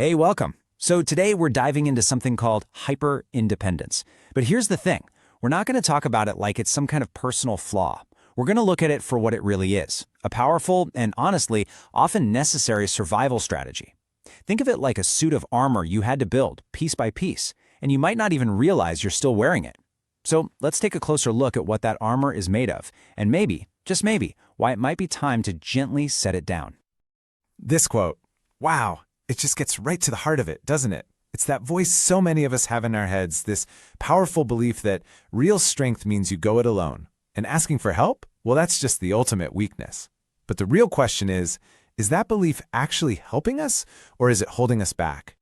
Hey, welcome. So today we're diving into something called hyper-independence. But here's the thing. We're not going to talk about it like it's some kind of personal flaw. We're going to look at it for what it really is, a powerful and honestly, often necessary survival strategy. Think of it like a suit of armor you had to build piece by piece, and you might not even realize you're still wearing it. So let's take a closer look at what that armor is made of, and maybe, just maybe, why it might be time to gently set it down. This quote, wow, it just gets right to the heart of it, doesn't it? It's that voice so many of us have in our heads, this powerful belief that real strength means you go it alone. And asking for help? Well, that's just the ultimate weakness. But the real question is that belief actually helping us, or is it holding us back?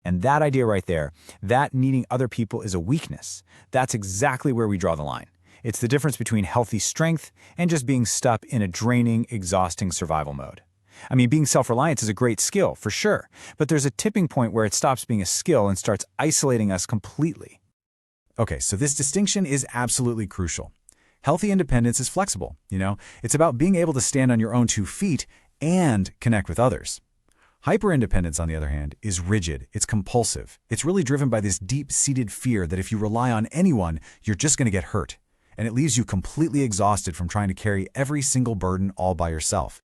And that idea right there, that needing other people is a weakness. That's exactly where we draw the line. It's the difference between healthy strength and just being stuck in a draining, exhausting survival mode. I mean, being self-reliant is a great skill, for sure, but there's a tipping point where it stops being a skill and starts isolating us completely. Okay, so this distinction is absolutely crucial. Healthy independence is flexible, It's about being able to stand on your own 2 feet and connect with others. Hyper-independence, on the other hand, is rigid, it's compulsive. It's really driven by this deep-seated fear that if you rely on anyone, you're just going to get hurt. And it leaves you completely exhausted from trying to carry every single burden all by yourself.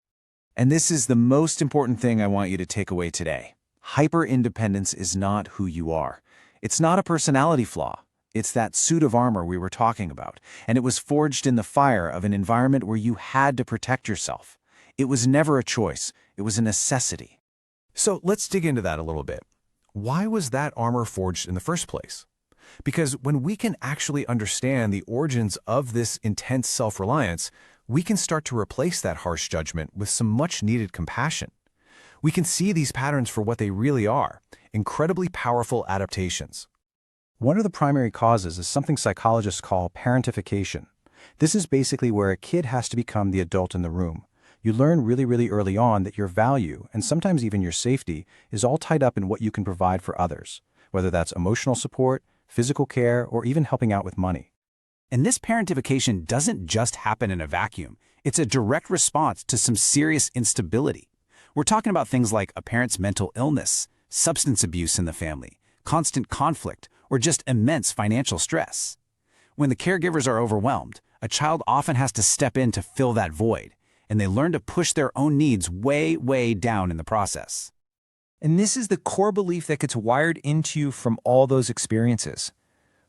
And this is the most important thing I want you to take away today. Hyper-independence is not who you are. It's not a personality flaw. It's that suit of armor we were talking about, and it was forged in the fire of an environment where you had to protect yourself. It was never a choice. It was a necessity. So let's dig into that a little bit. Why was that armor forged in the first place? Because when we can actually understand the origins of this intense self-reliance, we can start to replace that harsh judgment with some much-needed compassion. We can see these patterns for what they really are, incredibly powerful adaptations. One of the primary causes is something psychologists call parentification. This is basically where a kid has to become the adult in the room. You learn really early on that your value, and sometimes even your safety, is all tied up in what you can provide for others, whether that's emotional support, physical care, or even helping out with money. And this parentification doesn't just happen in a vacuum. It's a direct response to some serious instability. We're talking about things like a parent's mental illness, substance abuse in the family, constant conflict, or just immense financial stress. When the caregivers are overwhelmed, a child often has to step in to fill that void, and they learn to push their own needs way down in the process. And this is the core belief that gets wired into you from all those experiences.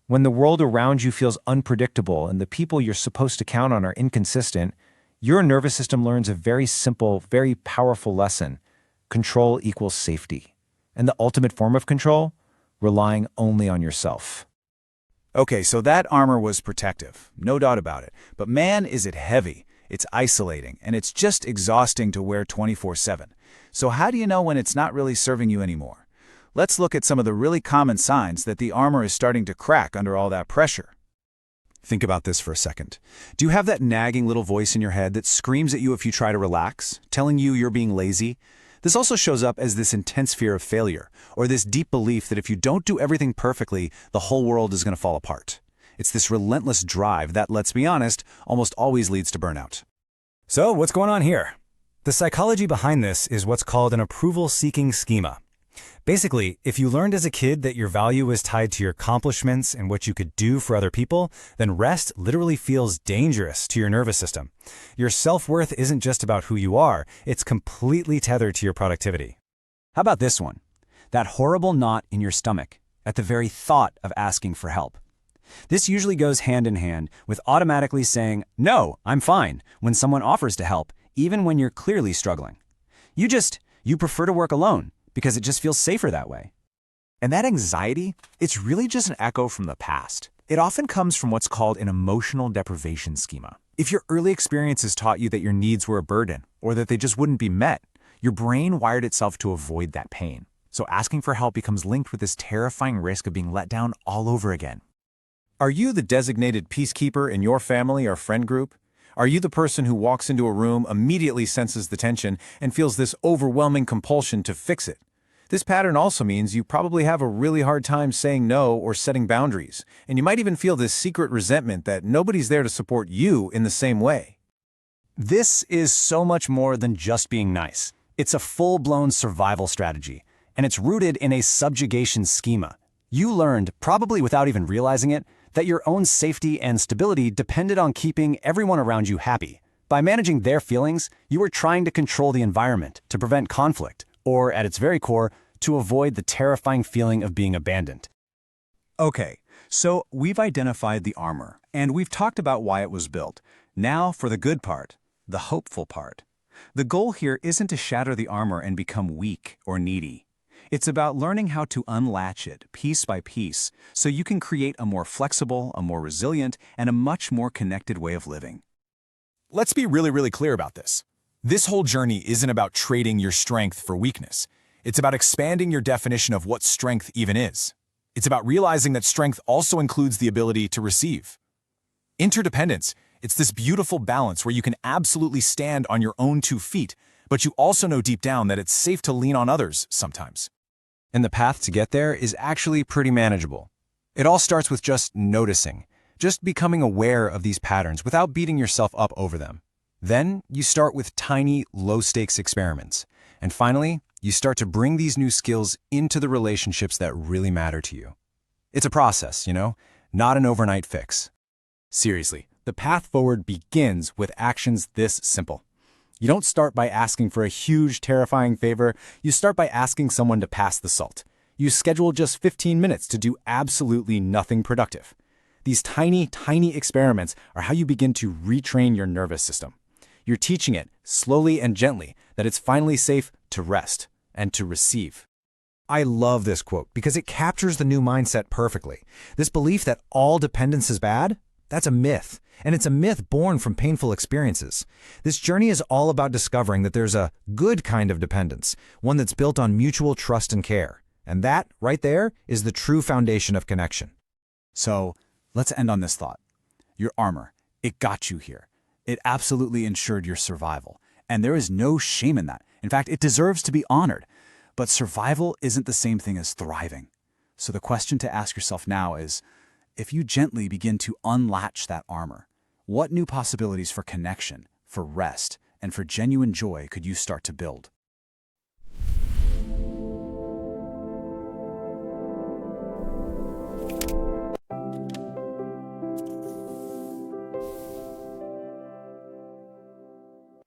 When the world around you feels unpredictable and the people you're supposed to count on are inconsistent, your nervous system learns a very simple, very powerful lesson. Control equals safety. And the ultimate form of control? Relying only on yourself. Okay, so that armor was protective, no doubt about it. But man, is it heavy. It's isolating, and it's just exhausting to wear 24/7. So how do you know when it's not really serving you anymore? Let's look at some of the really common signs that the armor is starting to crack under all that pressure. Think about this for a second. Do you have that nagging little voice in your head that screams at you if you try to relax, telling you you're being lazy? This also shows up as this intense fear of failure, or this deep belief that if you don't do everything perfectly, the whole world is going to fall apart. It's this relentless drive that, let's be honest, almost always leads to burnout. So what's going on here? The psychology behind this is what's called an approval-seeking schema. Basically, if you learned as a kid that your value was tied to your accomplishments and what you could do for other people, then rest literally feels dangerous to your nervous system. Your self-worth isn't just about who you are, it's completely tethered to your productivity. How about this one? That horrible knot in your stomach at the very thought of asking for help. This usually goes hand in hand with automatically saying, "No, I'm fine," when someone offers to help, even when you're clearly struggling. You prefer to work alone, because it just feels safer that way. And that anxiety, it's really just an echo from the past. It often comes from what's called an emotional deprivation schema. If your early experiences taught you that your needs were a burden, or that they just wouldn't be met, your brain wired itself to avoid that pain. So asking for help becomes linked with this terrifying risk of being let down all over again. Are you the designated peacekeeper in your family or friend group? Are you the person who walks into a room, immediately senses the tension, and feels this overwhelming compulsion to fix it? This pattern also means you probably have a really hard time saying no or setting boundaries, and you might even feel this secret resentment that nobody's there to support you in the same way. This is so much more than just being nice. It's a full-blown survival strategy. and it's rooted in a subjugation schema. You learned, probably without even realizing it, that your own safety and stability depended on keeping everyone around you happy. By managing their feelings, you were trying to control the environment, to prevent conflict, or at its very core, to avoid the terrifying feeling of being abandoned. Okay, so we've identified the armor, and we've talked about why it was built. Now for the good part, the hopeful part. The goal here isn't to shatter the armor and become weak or needy. It's about learning how to unlatch it piece by piece so you can create a more flexible, a more resilient, and a much more connected way of living. Let's be really clear about this. This whole journey isn't about trading your strength for weakness. It's about expanding your definition of what strength even is. It's about realizing that strength also includes the ability to receive. Interdependence, it's this beautiful balance where you can absolutely stand on your own 2 feet, but you also know deep down that it's safe to lean on others sometimes. And the path to get there is actually pretty manageable. It all starts with just noticing, just becoming aware of these patterns without beating yourself up over them. Then you start with tiny, low-stakes experiments. And finally, you start to bring these new skills into the relationships that really matter to you. It's a process, not an overnight fix. Seriously, the path forward begins with actions this simple. You don't start by asking for a huge, terrifying favor. You start by asking someone to pass the salt. You schedule just 15 minutes to do absolutely nothing productive. These tiny experiments are how you begin to retrain your nervous system. You're teaching it, slowly and gently, that it's finally safe to rest and to receive. I love this quote because it captures the new mindset perfectly. This belief that all dependence is bad, that's a myth. And it's a myth born from painful experiences. This journey is all about discovering that there's a good kind of dependence, one that's built on mutual trust and care. And that, right there, is the true foundation of connection. So, let's end on this thought. Your armor, it got you here. It absolutely ensured your survival. And there is no shame in that. In fact, it deserves to be honored. But survival isn't the same thing as thriving. So the question to ask yourself now is, if you gently begin to unlatch that armor, what new possibilities for connection, for rest, and for genuine joy could you start to build?